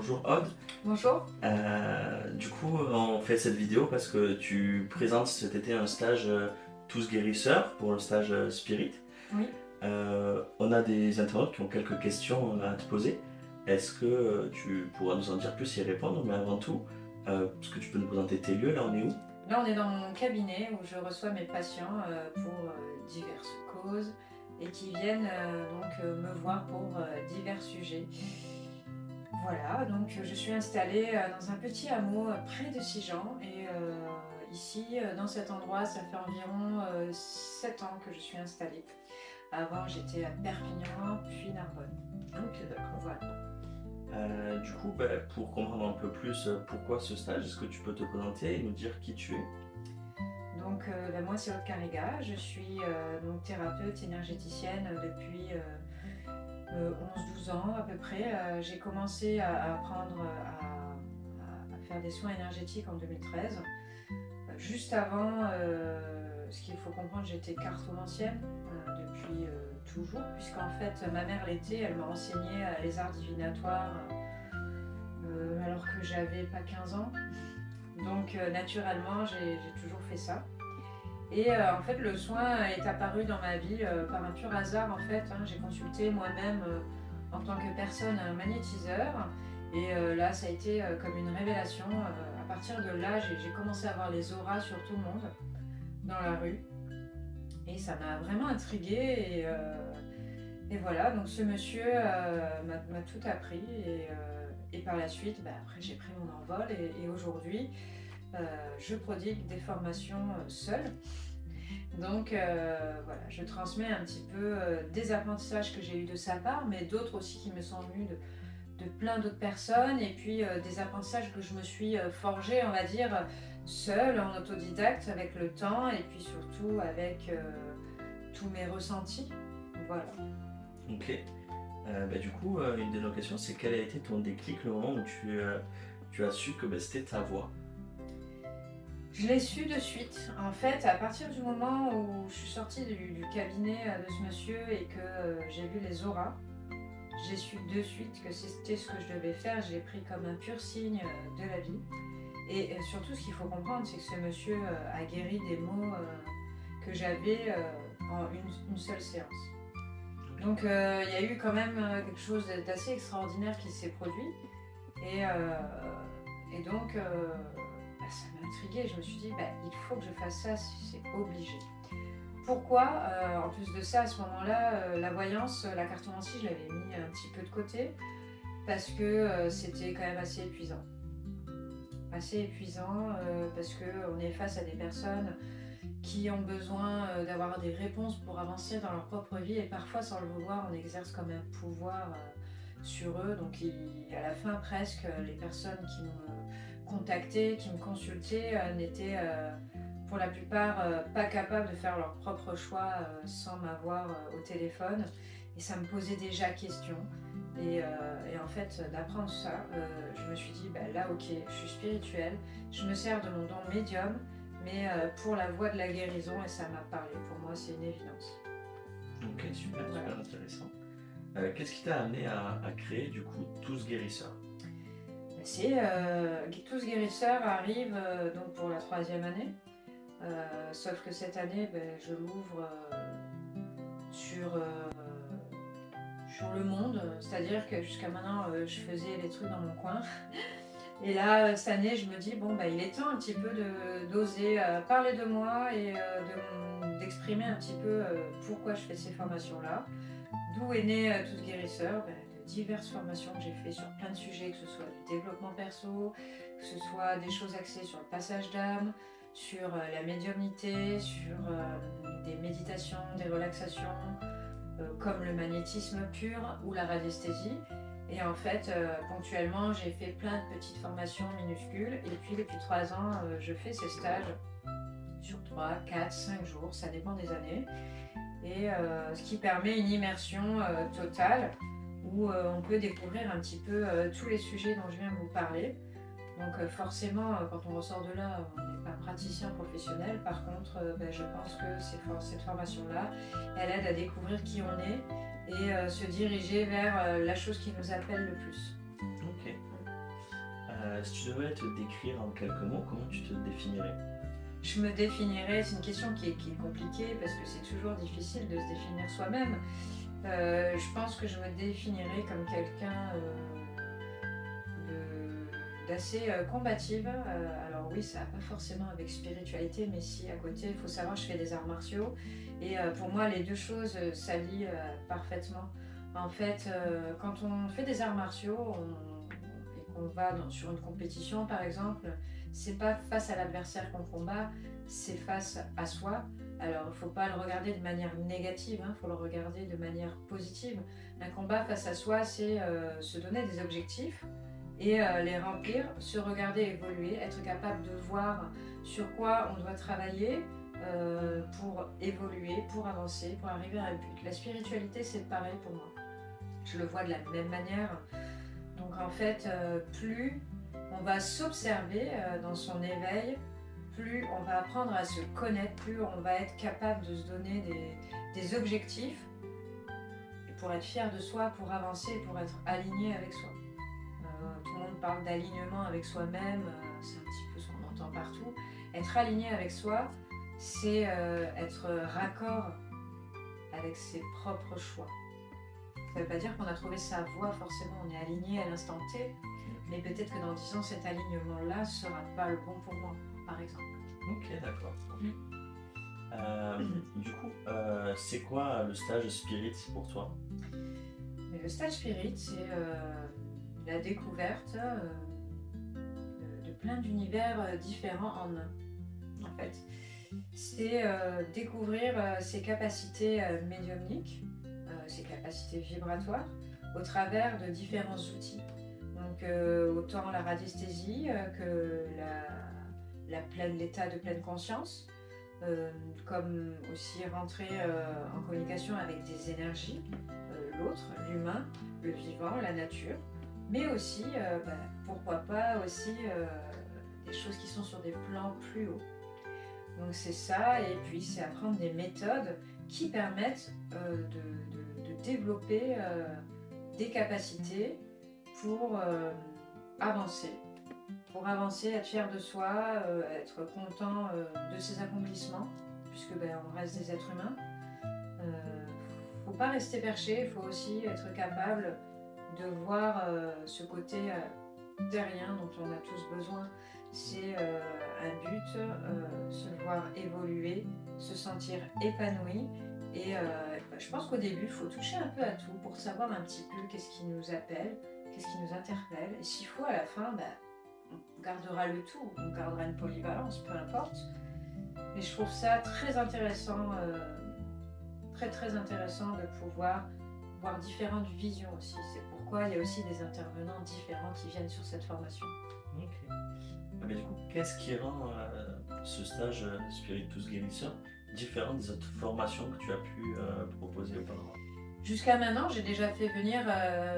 Bonjour Aude. Bonjour. Du coup, on fait cette vidéo parce que tu présentes cet été un stage Tous guérisseurs pour le stage Spirit. Oui. On a des internautes qui ont quelques questions à te poser. Est-ce que tu pourras nous en dire plus et y répondre? Mais avant tout, est-ce que tu peux nous présenter tes lieux? Là, on est où? Là, on est dans mon cabinet où je reçois mes patients pour diverses causes et qui viennent me voir pour divers sujets. Voilà, donc je suis installée dans un petit hameau près de Sijan et ici, dans cet endroit, ça fait environ 7 ans que je suis installée. Avant, j'étais à Perpignan, puis Narbonne. Ok, d'accord. Voilà. Du coup, pour comprendre un peu plus pourquoi ce stage, est-ce que tu peux te présenter et nous dire qui tu es? Donc, moi, c'est Aude Carriga. Je suis donc thérapeute énergéticienne depuis 11-12 ans à peu près. J'ai commencé à apprendre à faire des soins énergétiques en 2013. Juste avant, ce qu'il faut comprendre, j'étais cartomancienne depuis toujours, puisqu'en fait, ma mère l'était. Elle m'a enseigné les arts divinatoires alors que j'avais pas 15 ans. Donc, naturellement, j'ai toujours fait ça. Et en fait, le soin est apparu dans ma vie par un pur hasard. En fait, j'ai consulté moi-même en tant que personne un magnétiseur. Et là, ça a été comme une révélation. À partir de là, j'ai commencé à voir les auras sur tout le monde dans la rue. Et ça m'a vraiment intriguée. Et voilà, donc ce monsieur m'a tout appris. Et par la suite, après, j'ai pris mon envol. Et aujourd'hui, je prodigue des formations seule. Donc voilà, je transmets un petit peu des apprentissages que j'ai eus de sa part, mais d'autres aussi qui me sont venus de plein d'autres personnes, et puis des apprentissages que je me suis forgée, on va dire, seule, en autodidacte, avec le temps, et puis surtout avec tous mes ressentis. Voilà. Ok. Du coup, une de nos questions, c'est quel a été ton déclic, le moment où tu as su que c'était ta voix? Je l'ai su de suite. En fait, à partir du moment où je suis sortie du cabinet de ce monsieur et que j'ai vu les auras, j'ai su de suite que c'était ce que je devais faire. J'ai pris comme un pur signe de la vie. Et surtout, ce qu'il faut comprendre, c'est que ce monsieur a guéri des maux que j'avais en une seule séance. Donc, il y a eu quand même quelque chose d'assez extraordinaire qui s'est produit. Et donc, ça m'a intriguée. Je me suis dit, il faut que je fasse ça, c'est obligé. Pourquoi en plus de ça, à ce moment-là, la voyance, la cartomancie, je l'avais mis un petit peu de côté parce que c'était quand même assez épuisant. Assez épuisant parce qu'on est face à des personnes qui ont besoin d'avoir des réponses pour avancer dans leur propre vie, et parfois, sans le vouloir, on exerce comme un pouvoir sur eux. Donc à la fin, presque, les personnes qui me contactaient, qui me consultaient, n'étaient pour la plupart pas capables de faire leur propre choix sans m'avoir au téléphone. Et ça me posait déjà question. Et en fait, d'apprendre ça, je me suis dit, là, ok, je suis spirituelle, je me sers de mon don médium, mais pour la voie de la guérison, et ça m'a parlé. Pour moi, c'est une évidence. Ok, super, Voilà. super intéressant. Qu'est-ce qui t'a amené à créer du coup Tous guérisseurs? Tous guérisseurs arrivent donc pour la 3e année, sauf que cette année, je l'ouvre sur le monde, c'est-à-dire que jusqu'à maintenant, je faisais les trucs dans mon coin. Et là, cette année, je me dis, il est temps un petit peu d'oser parler de moi et d'exprimer un petit peu pourquoi je fais ces formations-là. D'où est né Tous guérisseurs, de diverses formations que j'ai fait sur plein de sujets, que ce soit du développement perso, que ce soit des choses axées sur le passage d'âme, sur la médiumnité, sur des méditations, des relaxations, comme le magnétisme pur ou la radiesthésie. Et en fait, ponctuellement, j'ai fait plein de petites formations minuscules. Et puis, depuis 3 ans, je fais ces stages sur 3, 4, 5 jours, ça dépend des années. Et ce qui permet une immersion totale où on peut découvrir un petit peu tous les sujets dont je viens de vous parler. Donc forcément, quand on ressort de là, on n'est pas praticien professionnel. Par contre, je pense que cette formation-là, elle aide à découvrir qui on est et se diriger vers la chose qui nous appelle le plus. Ok. Si tu devais te décrire en quelques mots, comment tu te définirais? Je me définirais, c'est une question qui est compliquée parce que c'est toujours difficile de se définir soi-même. Je pense que je me définirais comme quelqu'un d'assez combative. Alors oui, ça n'a pas forcément avec spiritualité, mais si à côté, il faut savoir, je fais des arts martiaux. Et pour moi, les deux choses s'allient parfaitement. En fait, quand on fait des arts martiaux et qu'on va sur une compétition, par exemple, c'est pas face à l'adversaire qu'on combat, c'est face à soi. Alors, il ne faut pas le regarder de manière négative, il faut le regarder de manière positive. Un combat face à soi, c'est se donner des objectifs et les remplir, se regarder évoluer, être capable de voir sur quoi on doit travailler pour évoluer, pour avancer, pour arriver à un but. La spiritualité, c'est pareil pour moi. Je le vois de la même manière. Donc en fait, plus on va s'observer dans son éveil, plus on va apprendre à se connaître, plus on va être capable de se donner des objectifs pour être fier de soi, pour avancer, pour être aligné avec soi. Tout le monde parle d'alignement avec soi-même, c'est un petit peu ce qu'on entend partout. Être aligné avec soi, c'est être raccord avec ses propres choix. Ça ne veut pas dire qu'on a trouvé sa voie forcément, on est aligné à l'instant T, mais peut-être que dans 10 ans, cet alignement-là ne sera pas le bon pour moi, par exemple. Ok, d'accord. Du coup, c'est quoi le stage Spirit pour toi? Mais le stage Spirit, c'est la découverte de plein d'univers différents en un, en fait. C'est découvrir ses capacités médiumniques, ses capacités vibratoires, au travers de différents outils. Donc autant la radiesthésie que l'état de pleine conscience, comme aussi rentrer en communication avec des énergies, l'autre, l'humain, le vivant, la nature, mais aussi, pourquoi pas aussi des choses qui sont sur des plans plus hauts. Donc c'est ça, et puis c'est apprendre des méthodes qui permettent de développer des capacités pour avancer. Pour avancer, être fier de soi, être content de ses accomplissements, puisque on reste des êtres humains. Faut pas rester perché, il faut aussi être capable de voir ce côté terrien dont on a tous besoin. C'est un but, se voir évoluer, se sentir épanoui. Et je pense qu'au début, il faut toucher un peu à tout pour savoir un petit peu qu'est-ce qui nous appelle, qu'est-ce qui nous interpelle. Et s'il faut, à la fin, on gardera le tout, on gardera une polyvalence, peu importe. Mais je trouve ça très intéressant, très intéressant de pouvoir voir différentes visions aussi. C'est pourquoi il y a aussi des intervenants différents qui viennent sur cette formation. Ok. Mais du coup, qu'est-ce qui rend ce stage Spiritus Guérisseur différent des autres formations que tu as pu proposer auparavant? Jusqu'à maintenant, j'ai déjà fait venir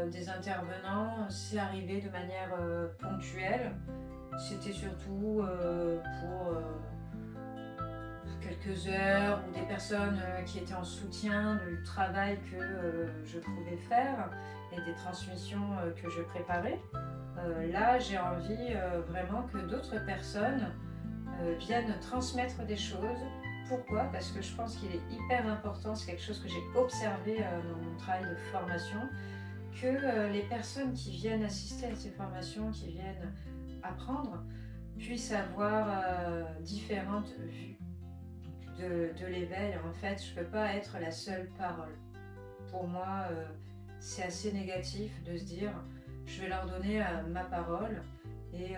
des intervenants, c'est arrivé de manière ponctuelle. C'était surtout pour quelques heures ou des personnes qui étaient en soutien du travail que je pouvais faire et des transmissions que je préparais. Là, j'ai envie vraiment que d'autres personnes viennent transmettre des choses. Pourquoi? Parce que je pense qu'il est hyper important, c'est quelque chose que j'ai observé dans mon travail de formation, que les personnes qui viennent assister à ces formations, qui viennent apprendre, puissent avoir différentes vues de l'éveil. En fait, je ne peux pas être la seule parole. Pour moi, c'est assez négatif de se dire je vais leur donner ma parole et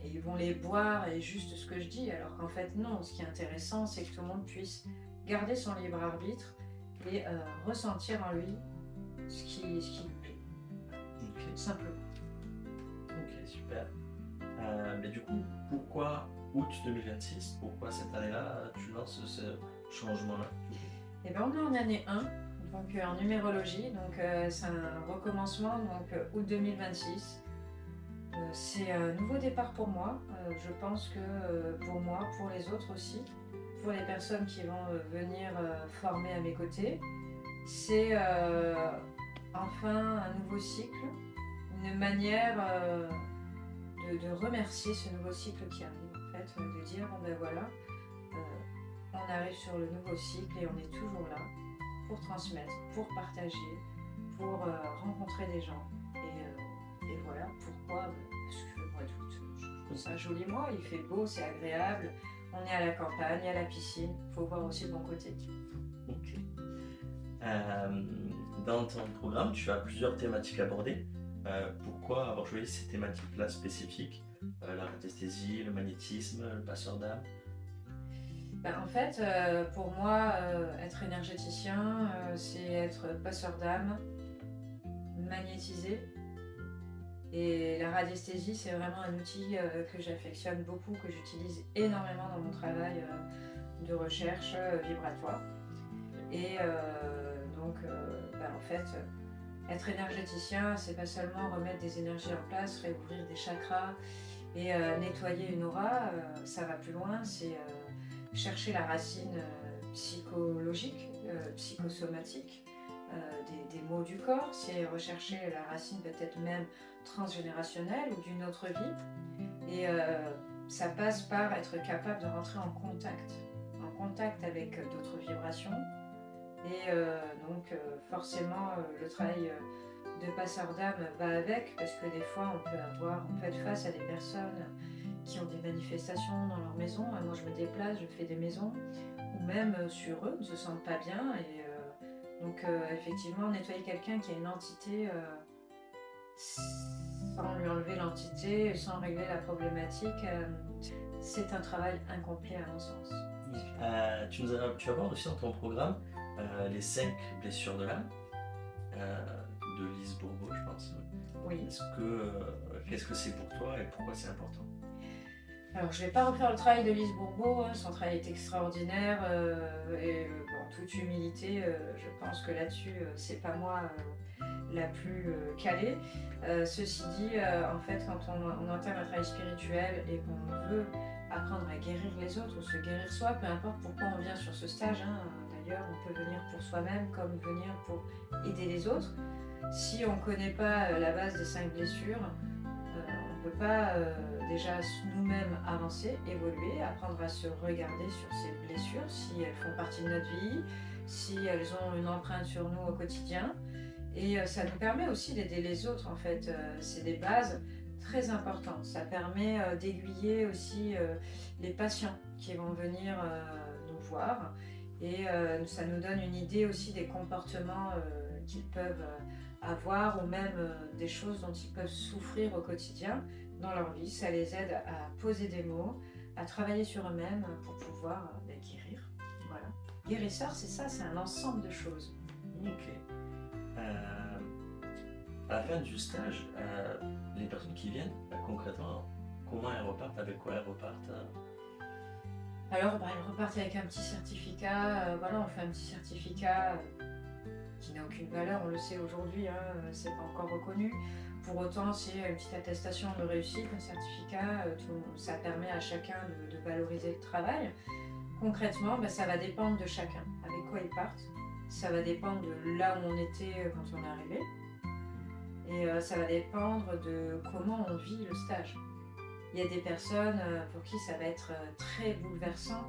ils vont les boire et juste ce que je dis, alors qu'en fait non, ce qui est intéressant c'est que tout le monde puisse garder son libre arbitre et ressentir en lui ce qui lui plaît, simplement. Ok, super. Mais du coup, pourquoi août 2026? Pourquoi cette année-là tu lances ce changement-là? Et bien on est en année 1, donc en numérologie, donc c'est un recommencement, donc août 2026. C'est un nouveau départ pour moi. Je pense que pour moi, pour les autres aussi, pour les personnes qui vont venir former à mes côtés, c'est enfin un nouveau cycle, une manière de remercier ce nouveau cycle qui arrive, en fait, de dire, bon ben voilà, on arrive sur le nouveau cycle et on est toujours là pour transmettre, pour partager, pour rencontrer des gens. Et voilà, pourquoi? Parce que le mois d'août, je trouve ça un joli mois, il fait beau, c'est agréable, on est à la campagne, à la piscine, il faut voir aussi le bon côté. Ok. Dans ton programme, tu as plusieurs thématiques abordées. Pourquoi avoir choisi ces thématiques-là spécifiques? La radiesthésie, le magnétisme, le passeur d'âme? En fait, pour moi, être énergéticien, c'est être passeur d'âme, magnétisé. Et la radiesthésie, c'est vraiment un outil que j'affectionne beaucoup, que j'utilise énormément dans mon travail de recherche vibratoire. Et en fait, être énergéticien, c'est pas seulement remettre des énergies en place, réouvrir des chakras et nettoyer une aura, ça va plus loin, c'est chercher la racine psychologique, psychosomatique des maux du corps, c'est rechercher la racine peut-être même transgénérationnelle ou d'une autre vie. Et ça passe par être capable de rentrer en contact avec d'autres vibrations. Et forcément, le travail de passeur d'âme va avec, parce que des fois, on peut être face à des personnes qui ont des manifestations dans leur maison. Moi, je me déplace, je fais des maisons, ou même sur eux, ne se sentent pas bien. Et effectivement, nettoyer quelqu'un qui a une entité sans lui enlever l'entité, sans régler la problématique, c'est un travail incomplet à mon sens. Tu abordes aussi dans ton programme les 5 blessures de l'âme de Lise Bourbeau, je pense. Oui. Qu'est-ce que c'est pour toi et pourquoi c'est important? Alors, je ne vais pas refaire le travail de Lise Bourbeau, hein, son travail est extraordinaire en toute humilité, je pense que là-dessus, c'est pas moi la plus calée. Ceci dit, en fait, quand on entame un travail spirituel et qu'on veut apprendre à guérir les autres ou se guérir soi, peu importe pourquoi on vient sur ce stage, hein, d'ailleurs, on peut venir pour soi-même comme venir pour aider les autres. Si on ne connaît pas la base des 5 blessures, on ne peut pas déjà nous-mêmes avancer, évoluer, apprendre à se regarder sur ces blessures, si elles font partie de notre vie, si elles ont une empreinte sur nous au quotidien. Et ça nous permet aussi d'aider les autres, en fait. C'est des bases très importantes. Ça permet d'aiguiller aussi les patients qui vont venir nous voir. Et ça nous donne une idée aussi des comportements qu'ils peuvent avoir ou même des choses dont ils peuvent souffrir au quotidien dans leur vie. Ça les aide à poser des mots, à travailler sur eux-mêmes pour pouvoir guérir. Voilà. Guérisseur, c'est ça, c'est un ensemble de choses. Ok. À la fin du stage, les personnes qui viennent, concrètement, comment elles repartent, avec quoi elles repartent? Alors, elles repartent avec un petit certificat. On fait un petit certificat qui n'a aucune valeur, on le sait aujourd'hui, hein, c'est pas encore reconnu. Pour autant, c'est une petite attestation de réussite, un certificat, ça permet à chacun de valoriser le travail. Concrètement, ça va dépendre de chacun, avec quoi ils partent. Ça va dépendre de là où on était quand on est arrivé. Et ça va dépendre de comment on vit le stage. Il y a des personnes pour qui ça va être très bouleversant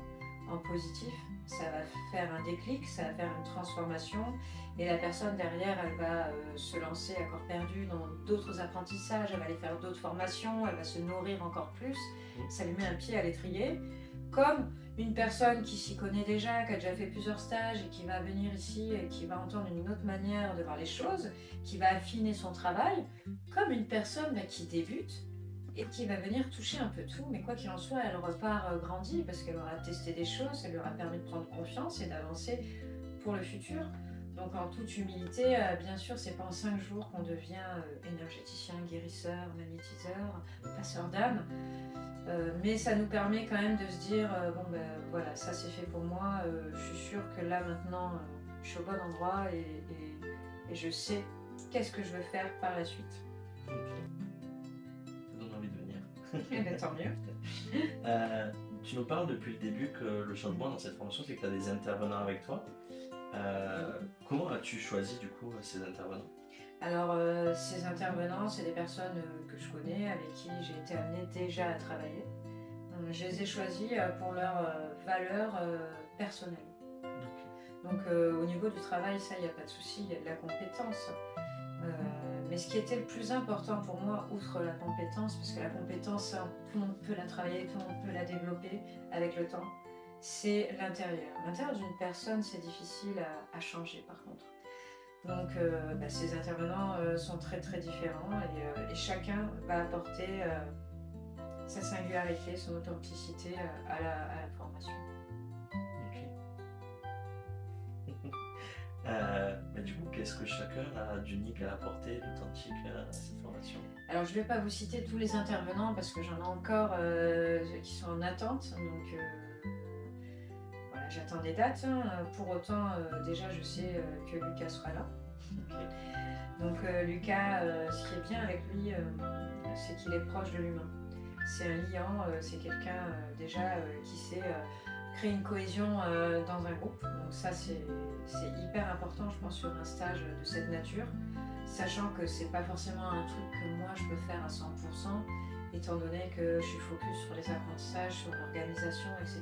en positif. Ça va faire un déclic, ça va faire une transformation. Et la personne derrière, elle va se lancer à corps perdu dans d'autres apprentissages, elle va aller faire d'autres formations, elle va se nourrir encore plus. Ça lui met un pied à l'étrier. Comme une personne qui s'y connaît déjà, qui a déjà fait plusieurs stages et qui va venir ici et qui va entendre une autre manière de voir les choses, qui va affiner son travail, comme une personne qui débute et qui va venir toucher un peu tout, mais quoi qu'il en soit, elle repart grandie parce qu'elle aura testé des choses, ça lui aura permis de prendre confiance et d'avancer pour le futur. Donc en toute humilité, bien sûr, c'est pas en 5 jours qu'on devient énergéticien, guérisseur, magnétiseur, passeur d'âme. Mais ça nous permet quand même de se dire, voilà, ça c'est fait pour moi, je suis sûre que là maintenant, je suis au bon endroit et je sais qu'est-ce que je veux faire par la suite. Ok. Ça donne envie de venir. Eh bien, tant mieux. Tu nous parles depuis le début que le changement dans cette formation, c'est que tu as des intervenants avec toi. Comment as-tu choisi du coup ces intervenants? Alors, ces intervenants, c'est des personnes que je connais, avec qui j'ai été amenée déjà à travailler. Je les ai choisis pour leurs valeurs personnelles. Donc, au niveau du travail, ça, il n'y a pas de souci, il y a de la compétence. Mais ce qui était le plus important pour moi, outre la compétence, parce que la compétence, ça, tout le monde peut la travailler, tout le monde peut la développer avec le temps, c'est l'intérieur. L'intérieur d'une personne, c'est difficile à changer par contre. Donc ces intervenants sont très très différents et chacun va apporter sa singularité, son authenticité à la formation. Ok. Du coup, qu'est-ce que chacun a d'unique à apporter, d'authentique à cette formation? Alors je ne vais pas vous citer tous les intervenants parce que j'en ai encore qui sont en attente. Donc voilà, j'attends des dates. Pour autant, déjà je sais que Lucas sera là. Ok. Donc Lucas, ce qui est bien avec lui, c'est qu'il est proche de l'humain. C'est un liant, c'est quelqu'un déjà qui sait créer une cohésion dans un groupe. Donc ça c'est hyper important je pense sur un stage de cette nature, sachant que c'est pas forcément un truc que moi je peux faire à 100%, étant donné que je suis focus sur les apprentissages, sur l'organisation, etc.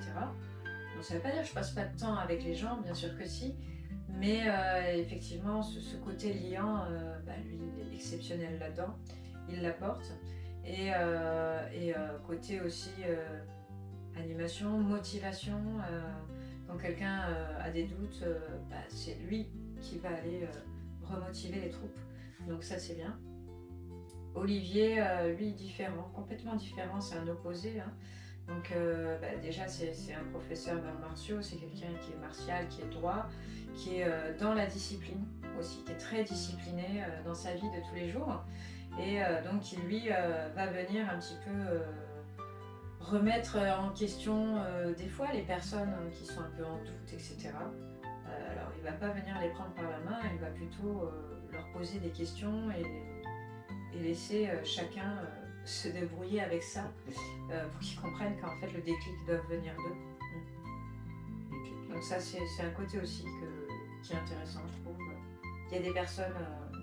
Donc ça veut pas dire que je passe pas de temps avec les gens, bien sûr que si, mais effectivement ce côté liant, lui il est exceptionnel là-dedans, il l'apporte. Et côté aussi animation, motivation, quand quelqu'un a des doutes, c'est lui qui va aller remotiver les troupes. Donc ça c'est bien. Olivier, lui différent, complètement différent, c'est un opposé. Hein. Donc déjà c'est un professeur d'arts martiaux, c'est quelqu'un qui est martial, qui est droit, qui est dans la discipline aussi, qui est très discipliné dans sa vie de tous les jours. Et donc qui lui va venir un petit peu remettre en question des fois les personnes qui sont un peu en doute, etc. Alors il ne va pas venir les prendre par la main, il va plutôt leur poser des questions et laisser chacun se débrouiller avec ça pour qu'ils comprennent qu'en fait le déclic doit venir d'eux. Donc ça c'est un côté aussi qui est intéressant je trouve. Il y a des personnes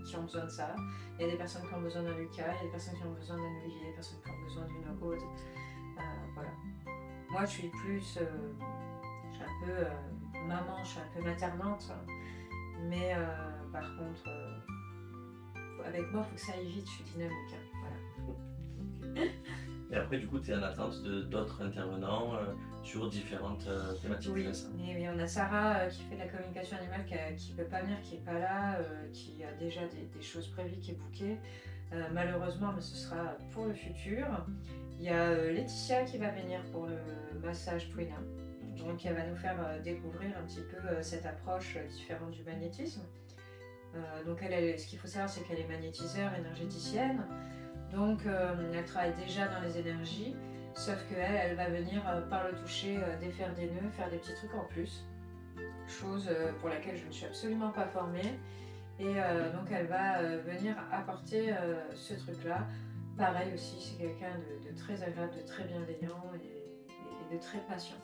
qui ont besoin de ça, il y a des personnes qui ont besoin d'un Lucas, il y a des personnes qui ont besoin d'un Olivier, des personnes qui ont besoin d'une Aude. Voilà. Moi je suis plus, je suis un peu maman, je suis un peu maternante, mais par contre avec moi il faut que ça aille vite, je suis dynamique. Hein, voilà. Et après, du coup, tu es en attente d'autres intervenants sur différentes thématiques. Oui, ça. et on a Sarah qui fait de la communication animale qui ne peut pas venir, qui n'est pas là, qui a déjà des choses prévues, qui est bookée. Malheureusement, mais ce sera pour le futur. Il y a Laetitia qui va venir pour le massage Twina. Donc elle va nous faire découvrir un petit peu cette approche différente du magnétisme. Donc ce qu'il faut savoir, c'est qu'elle est magnétiseur, énergéticienne. Donc elle travaille déjà dans les énergies, sauf qu'elle va venir par le toucher défaire des nœuds, faire des petits trucs en plus. Chose pour laquelle je ne suis absolument pas formée. Et donc elle va venir apporter ce truc-là. Pareil aussi, c'est quelqu'un de très agréable, de très bienveillant et de très patient.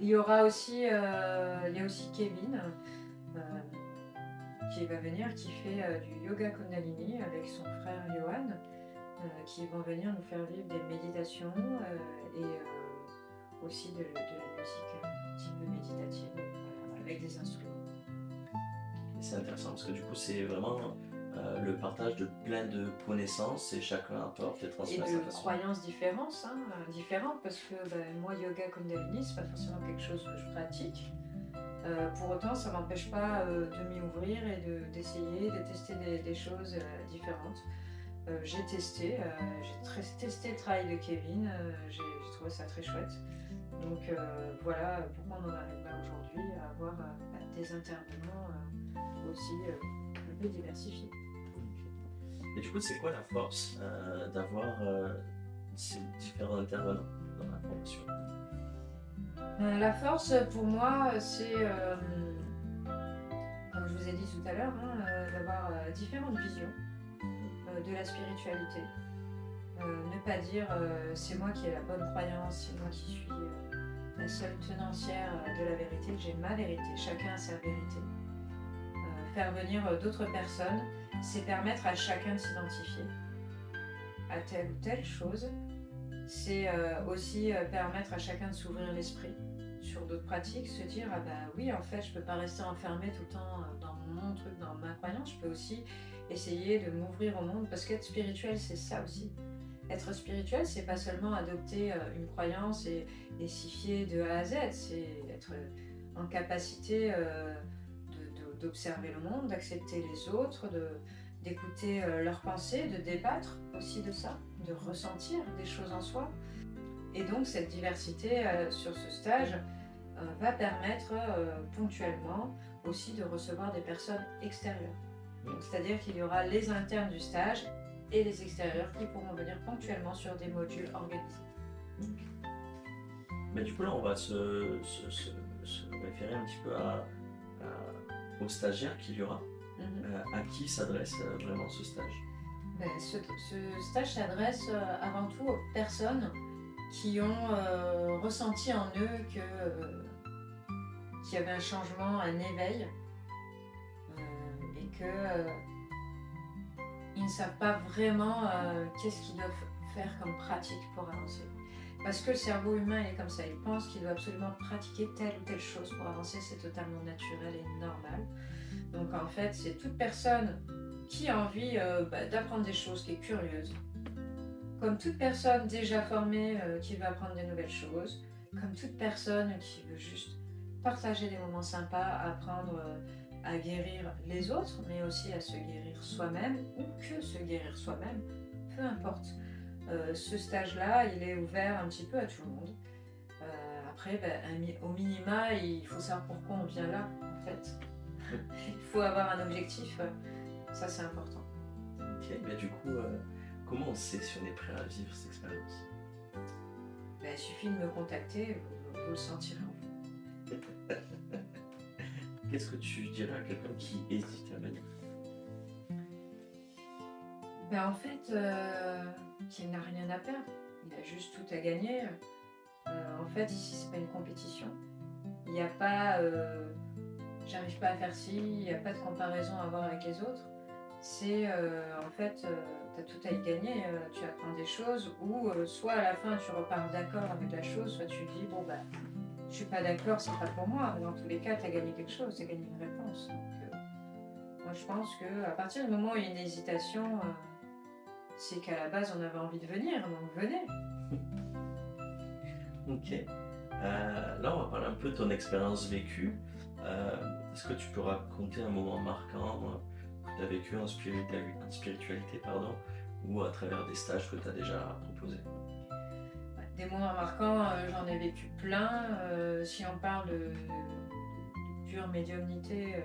Il y a aussi Kevin qui va venir, qui fait du yoga Kundalini avec son frère Johan, qui vont venir nous faire vivre des méditations et aussi de la musique un petit peu méditative, voilà, avec des instruments. C'est intéressant parce que du coup c'est vraiment le partage de plein de connaissances et chacun apporte et transmet sa façon. Et de croyances différentes parce que moi yoga Kundalini c'est pas forcément quelque chose que je pratique. Pour autant, ça ne m'empêche pas de m'y ouvrir et d'essayer, de tester des choses différentes. J'ai testé le travail de Kevin, j'ai trouvé ça très chouette. Donc voilà pourquoi on en arrive là aujourd'hui, à avoir des intervenants aussi un peu diversifiés. Et du coup, c'est quoi la force d'avoir ces différents intervenants dans la formation? La force pour moi, c'est, comme je vous ai dit tout à l'heure, d'avoir différentes visions de la spiritualité. Ne pas dire c'est moi qui ai la bonne croyance, c'est moi qui suis la seule tenancière de la vérité, j'ai ma vérité, chacun a sa vérité. faire venir d'autres personnes, c'est permettre à chacun de s'identifier à telle ou telle chose. C'est aussi permettre à chacun de s'ouvrir l'esprit sur d'autres pratiques, se dire ah bah oui en fait je peux pas rester enfermée tout le temps dans mon truc, dans ma croyance, je peux aussi essayer de m'ouvrir au monde parce qu'être spirituel c'est ça aussi. Être spirituel c'est pas seulement adopter une croyance et s'y fier de A à Z, c'est être en capacité d'observer le monde, d'accepter les autres, d'écouter leurs pensées, de débattre aussi de ça, de ressentir des choses en soi. Et donc cette diversité sur ce stage va permettre ponctuellement aussi de recevoir des personnes extérieures. C'est-à-dire qu'il y aura les internes du stage et les extérieurs qui pourront venir ponctuellement sur des modules organisés. Mais du coup là on va se référer un petit peu aux stagiaires qu'il y aura. À qui s'adresse vraiment ce stage? Ce stage s'adresse avant tout aux personnes qui ont ressenti en eux qu'il y avait un changement, un éveil, et qu'ils ne savent pas vraiment qu'est-ce qu'ils doivent faire comme pratique pour avancer. Parce que le cerveau humain il est comme ça, il pense qu'il doit absolument pratiquer telle ou telle chose pour avancer, c'est totalement naturel et normal. Donc en fait, c'est toute personne qui a envie d'apprendre des choses, qui est curieuse. Comme toute personne déjà formée qui veut apprendre des nouvelles choses. Comme toute personne qui veut juste partager des moments sympas, apprendre à guérir les autres, mais aussi à se guérir soi-même ou que se guérir soi-même, peu importe. Ce stage-là, il est ouvert un petit peu à tout le monde. Après, au minima, il faut savoir pourquoi on vient là, en fait. Il faut avoir un objectif, ça c'est important. Ok, mais du coup, comment on sait si on est prêt à vivre cette expérience? Il suffit de me contacter, vous le sentirez en vous. Qu'est-ce que tu dirais à quelqu'un qui hésite à venir? En fait, qu'il n'a rien à perdre, il a juste tout à gagner. En fait, ici c'est pas une compétition. Il n'y a pas j'arrive pas à faire ci, il n'y a pas de comparaison à avoir avec les autres. C'est en fait, tu as tout à y gagner, tu apprends des choses ou soit à la fin tu repars d'accord avec la chose, soit tu dis bon je suis pas d'accord, c'est pas pour moi. Dans tous les cas, tu as gagné quelque chose, tu as gagné une réponse. Donc moi je pense qu'à partir du moment où il y a une hésitation, c'est qu'à la base on avait envie de venir, donc venez. Ok. Là, on va parler un peu de ton expérience vécue. Est-ce que tu peux raconter un moment marquant que tu as vécu en spiritualité, ou à travers des stages que tu as déjà proposés? Des moments marquants, j'en ai vécu plein. Si on parle de pure médiumnité,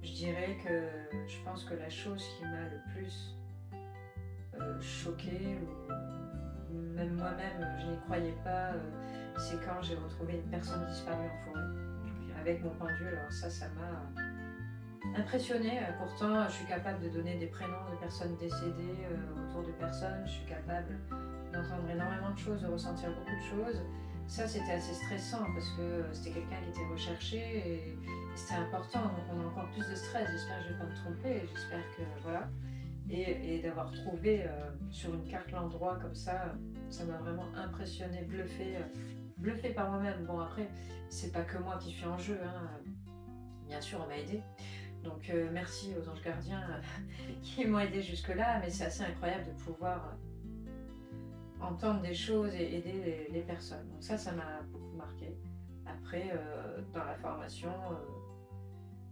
je dirais que je pense que la chose qui m'a le plus choquée, ou même moi-même je n'y croyais pas, c'est quand j'ai retrouvé une personne disparue en forêt avec mon pendule. Alors ça m'a impressionnée. Pourtant je suis capable de donner des prénoms de personnes décédées autour de personnes, je suis capable d'entendre énormément de choses, de ressentir beaucoup de choses. Ça c'était assez stressant parce que c'était quelqu'un qui était recherché et c'était important, donc on a encore plus de stress. J'espère que je ne vais pas me tromper, j'espère que voilà. Et d'avoir trouvé sur une carte l'endroit comme ça m'a vraiment impressionné, bluffé par moi-même. Bon après, c'est pas que moi qui suis en jeu, hein. Bien sûr on m'a aidé. Donc merci aux anges gardiens qui m'ont aidé jusque-là, mais c'est assez incroyable de pouvoir entendre des choses et aider les personnes. Donc ça m'a beaucoup marqué. Après, dans la formation,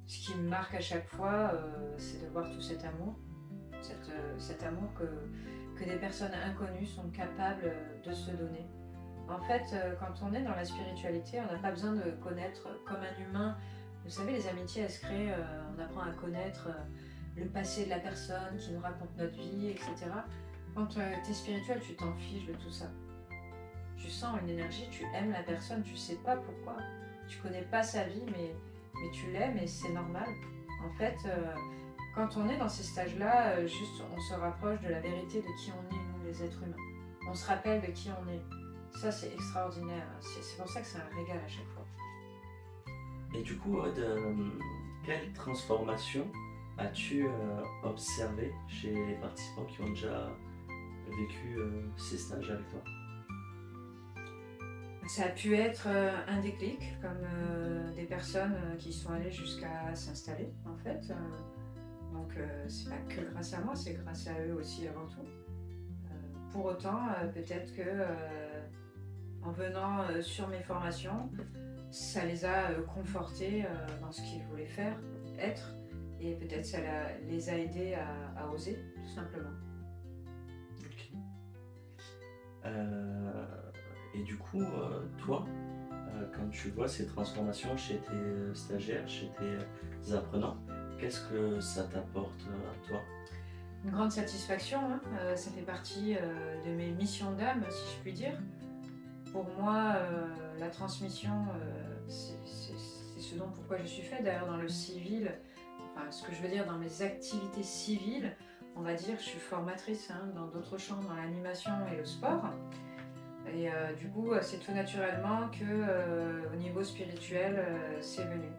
ce qui me marque à chaque fois, c'est de voir tout cet amour. Cet amour que des personnes inconnues sont capables de se donner. En fait, quand on est dans la spiritualité, on n'a pas besoin de connaître comme un humain. Vous savez, les amitiés, elles se créent, on apprend à connaître le passé de la personne qui nous raconte notre vie, etc. Quand tu es spirituel, tu t'en fiches de tout ça. Tu sens une énergie, tu aimes la personne, tu sais pas pourquoi. Tu connais pas sa vie, mais tu l'aimes et c'est normal. En fait, quand on est dans ces stages-là, juste on se rapproche de la vérité de qui on est, nous les êtres humains. On se rappelle de qui on est. Ça, c'est extraordinaire. C'est pour ça que c'est un régal à chaque fois. Et du coup, quelle transformation as-tu observé chez les participants qui ont déjà vécu ces stages avec toi? Ça a pu être un déclic, comme des personnes qui sont allées jusqu'à s'installer, en fait. C'est pas que grâce à moi, c'est grâce à eux aussi avant tout. Pour autant, peut-être que en venant sur mes formations, ça les a confortés dans ce qu'ils voulaient faire, être, et peut-être les a aidés à oser, tout simplement. Ok. Euh, et du coup, toi, quand tu vois ces transformations chez tes stagiaires, chez tes apprenants, qu'est-ce que ça t'apporte à toi? Une grande satisfaction, hein, ça fait partie de mes missions d'âme, si je puis dire. Pour moi, la transmission, c'est ce dont pourquoi je suis faite. D'ailleurs, dans le civil, enfin, ce que je veux dire dans mes activités civiles, on va dire, je suis formatrice hein, dans d'autres champs, dans l'animation et le sport. Et du coup, c'est tout naturellement que au niveau spirituel, c'est venu.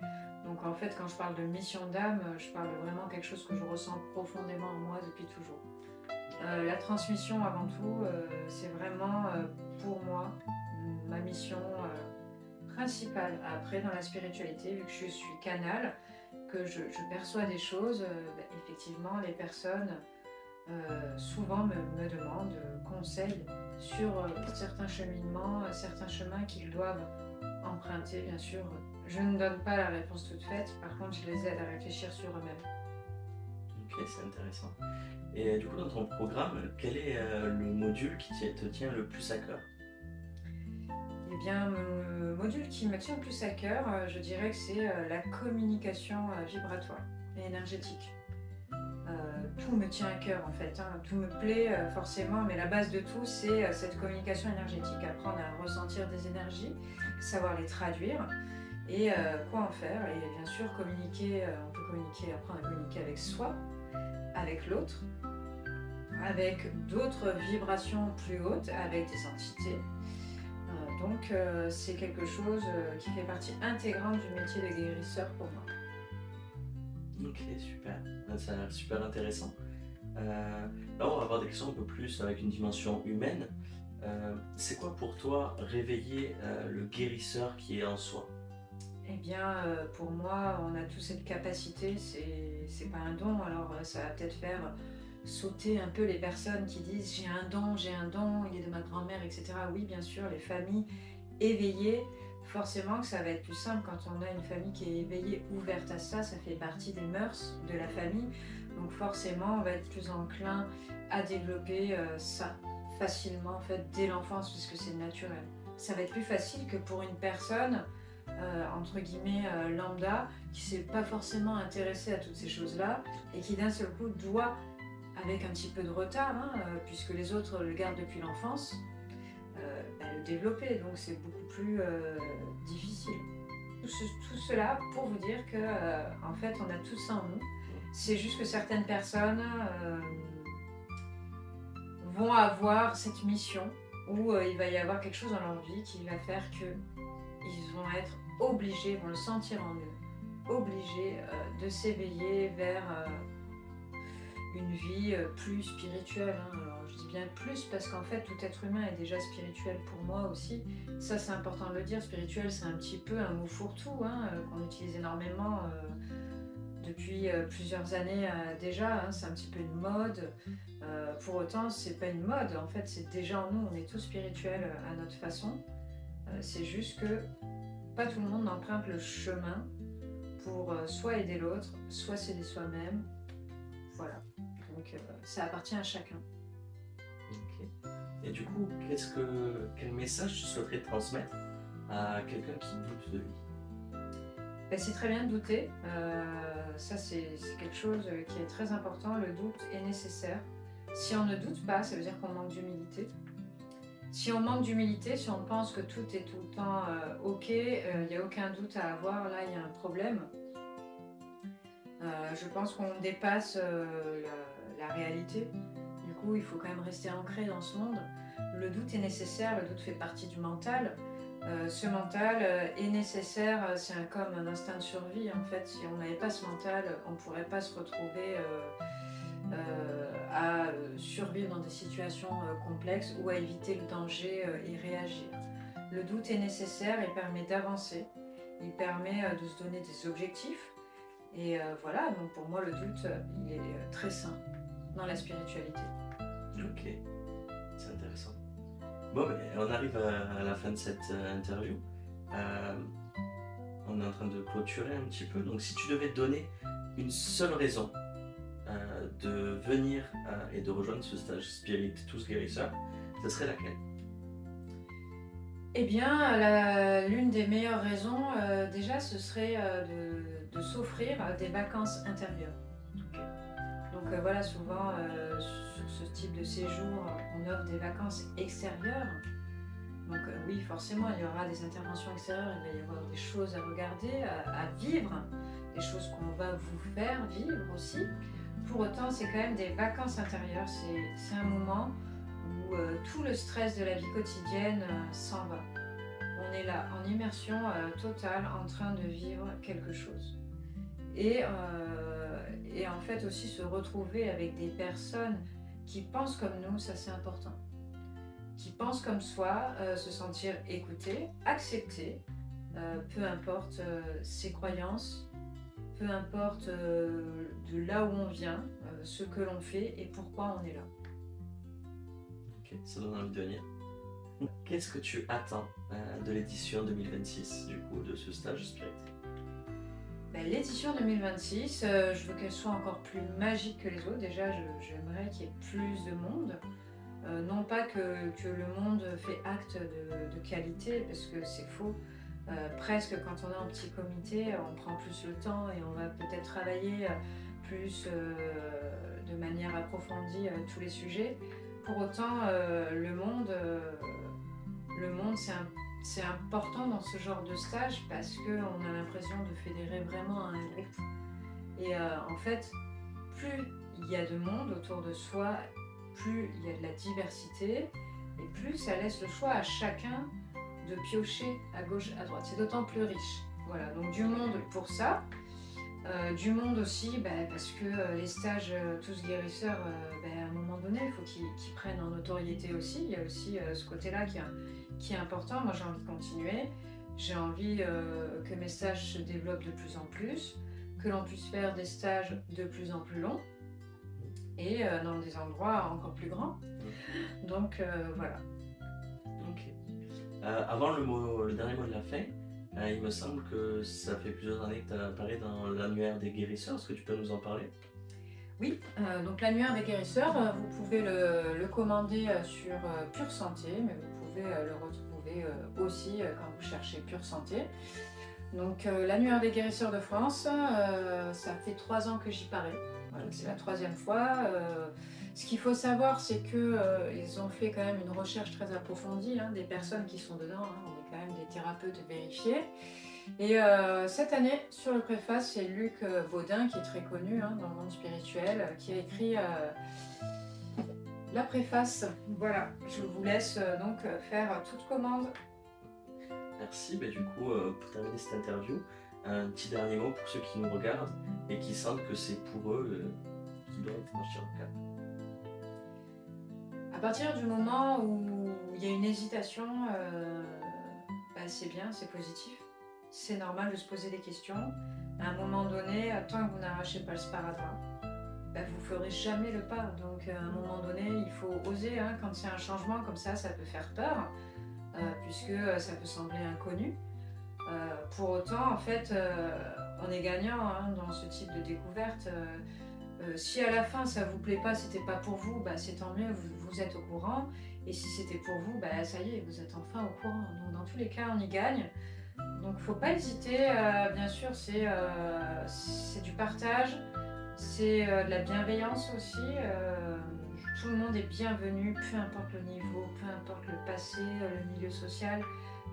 Donc en fait, quand je parle de mission d'âme, je parle vraiment de quelque chose que je ressens profondément en moi depuis toujours. La transmission, avant tout, c'est vraiment pour moi ma mission principale. Après, dans la spiritualité, vu que je suis canal, que je perçois des choses, effectivement, les personnes souvent me demandent conseils sur certains cheminements, certains chemins qu'ils doivent emprunter, bien sûr. Je ne donne pas la réponse toute faite, par contre, je les aide à réfléchir sur eux-mêmes. Ok, c'est intéressant. Et du coup, dans ton programme, quel est le module qui te tient le plus à cœur? Eh bien, le module qui me tient le plus à cœur, je dirais que c'est la communication vibratoire et énergétique. Tout me tient à cœur en fait, hein. Tout me plaît forcément, mais la base de tout, c'est cette communication énergétique. Apprendre à ressentir des énergies, savoir les traduire et quoi en faire. Et bien sûr, communiquer, on peut communiquer, apprendre à communiquer avec soi, avec l'autre, avec d'autres vibrations plus hautes, avec des entités. C'est quelque chose qui fait partie intégrante du métier de guérisseur pour moi. Ok, super. Ça a l'air super intéressant. Là, on va avoir des questions un peu plus avec une dimension humaine. C'est quoi pour toi réveiller le guérisseur qui est en soi? Eh bien, pour moi, on a tous cette capacité, c'est pas un don, alors ça va peut-être faire sauter un peu les personnes qui disent j'ai un don, il est de ma grand-mère, etc. Oui, bien sûr, les familles éveillées, forcément que ça va être plus simple quand on a une famille qui est éveillée, ouverte à ça fait partie des mœurs de la famille, donc forcément on va être plus enclin à développer ça facilement en fait dès l'enfance puisque c'est naturel. Ça va être plus facile que pour une personne entre guillemets lambda qui s'est pas forcément intéressée à toutes ces choses-là et qui d'un seul coup doit, avec un petit peu de retard, hein, puisque les autres le gardent depuis l'enfance, le développer. Donc c'est beaucoup plus difficile. Tout cela pour vous dire que en fait on a tout ça en nous. C'est juste que certaines personnes vont avoir cette mission où il va y avoir quelque chose dans leur vie qui va faire que ils vont être obligés, vont le sentir en eux, obligés de s'éveiller vers une vie plus spirituelle. Hein. Alors je dis bien plus parce qu'en fait tout être humain est déjà spirituel pour moi aussi. Ça c'est important de le dire, spirituel c'est un petit peu un mot fourre-tout hein, qu'on utilise énormément depuis plusieurs années déjà, hein. C'est un petit peu une mode. Pour autant c'est pas une mode, en fait c'est déjà en nous, on est tous spirituels à notre façon. C'est juste que pas tout le monde emprunte le chemin pour soit aider l'autre, soit s'aider soi-même. Voilà. Donc ça appartient à chacun. Ok. Et du coup, quel message tu souhaiterais transmettre à quelqu'un qui doute de lui? Ben, c'est très bien de douter. Ça c'est quelque chose qui est très important. Le doute est nécessaire. Si on ne doute pas, ça veut dire qu'on manque d'humilité. Si on manque d'humilité, si on pense que tout est tout le temps ok, il n'y a aucun doute à avoir, là il y a un problème. Je pense qu'on dépasse la réalité. Du coup, il faut quand même rester ancré dans ce monde. Le doute est nécessaire, le doute fait partie du mental. Ce mental est nécessaire, comme un instinct de survie en fait. Si on n'avait pas ce mental, on ne pourrait pas se retrouver à survivre dans des situations complexes ou à éviter le danger et réagir. Le doute est nécessaire, il permet d'avancer, il permet de se donner des objectifs. Et voilà, donc pour moi le doute, il est très sain dans la spiritualité. Ok, c'est intéressant. Bon, ben, on arrive à la fin de cette interview. On est en train de clôturer un petit peu. Donc si tu devais te donner une seule raison de venir et de rejoindre ce stage Spirit Tous Guérisseurs, ce serait laquelle? Eh bien, l'une des meilleures raisons, déjà, ce serait de s'offrir des vacances intérieures. Donc voilà, souvent, sur ce type de séjour, on offre des vacances extérieures. Donc oui, forcément, il y aura des interventions extérieures, il va y avoir des choses à regarder, à vivre, des choses qu'on va vous faire vivre aussi. Pour autant, c'est quand même des vacances intérieures, c'est un moment où tout le stress de la vie quotidienne s'en va. On est là en immersion totale, en train de vivre quelque chose. Et en fait aussi se retrouver avec des personnes qui pensent comme nous, ça c'est important. Qui pensent comme soi, se sentir écouté, accepté, peu importe ses croyances, peu importe de là où on vient, ce que l'on fait et pourquoi on est là. Ok, ça donne envie de venir. Qu'est-ce que tu attends de l'édition 2026 du coup de ce stage Spirit? L'édition 2026, je veux qu'elle soit encore plus magique que les autres. Déjà, j'aimerais qu'il y ait plus de monde. Non pas que le monde fait acte de qualité, parce que c'est faux. Presque quand on est en petit comité, on prend plus le temps et on va peut-être travailler plus de manière approfondie tous les sujets. Pour autant, le monde c'est important dans ce genre de stage parce qu'on a l'impression de fédérer vraiment un groupe. Et en fait, plus il y a de monde autour de soi, plus il y a de la diversité et plus ça laisse le choix à chacun de piocher à gauche, à droite. C'est d'autant plus riche. Voilà, donc du monde pour ça. Du monde aussi parce que les stages Tous Guérisseurs, à un moment donné, il faut qu'ils prennent en notoriété aussi. Il y a aussi ce côté-là qui est important. Moi, j'ai envie de continuer. J'ai envie que mes stages se développent de plus en plus, que l'on puisse faire des stages de plus en plus longs et dans des endroits encore plus grands. Donc, voilà. Ok. Avant le dernier mot de la fin, il me semble que ça fait plusieurs années que tu apparais dans l'annuaire des guérisseurs. Est-ce que tu peux nous en parler? Oui, donc l'annuaire des guérisseurs, vous pouvez le commander sur Pure Santé, mais vous pouvez le retrouver aussi quand vous cherchez Pure Santé. Donc l'annuaire des guérisseurs de France, ça fait 3 ans que j'y parais. Voilà, c'est la 3e fois. Ce qu'il faut savoir, c'est qu'ils ont fait quand même une recherche très approfondie des personnes qui sont dedans. On est quand même des thérapeutes vérifiés. Et cette année, sur le préface, c'est Luc Baudin, qui est très connu dans le monde spirituel, qui a écrit la préface. Voilà, je vous laisse donc faire toute commande. Merci. Du coup, pour terminer cette interview, un petit dernier mot pour ceux qui nous regardent et qui sentent que c'est pour eux qui doivent franchir le cap. À partir du moment où il y a une hésitation, c'est bien, c'est positif. C'est normal de se poser des questions. À un moment donné, tant que vous n'arrachez pas le sparadrap, vous ne ferez jamais le pas. Donc à un moment donné, il faut oser. Quand c'est un changement comme ça peut faire peur, puisque ça peut sembler inconnu. Pour autant, en fait, on est gagnant dans ce type de découverte. Si à la fin ça vous plaît pas, c'était pas pour vous, c'est tant mieux, vous êtes au courant. Et si c'était pour vous, ça y est, vous êtes enfin au courant. Donc dans tous les cas, on y gagne. Donc faut pas hésiter, bien sûr, c'est du partage, c'est de la bienveillance aussi. Tout le monde est bienvenu, peu importe le niveau, peu importe le passé, le milieu social.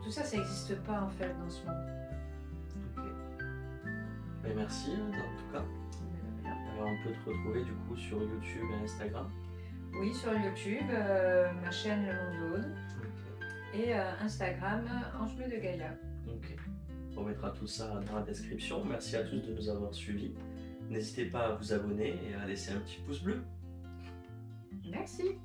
Tout ça, ça n'existe pas en fait dans ce monde. Ok. Merci en tout cas. Alors, on peut te retrouver du coup sur YouTube et Instagram. Oui, sur YouTube, ma chaîne Le Monde d'Aude. Okay. et Instagram Ange Bleu de Gaïa. Ok. On mettra tout ça dans la description. Merci à tous de nous avoir suivis. N'hésitez pas à vous abonner et à laisser un petit pouce bleu. Merci.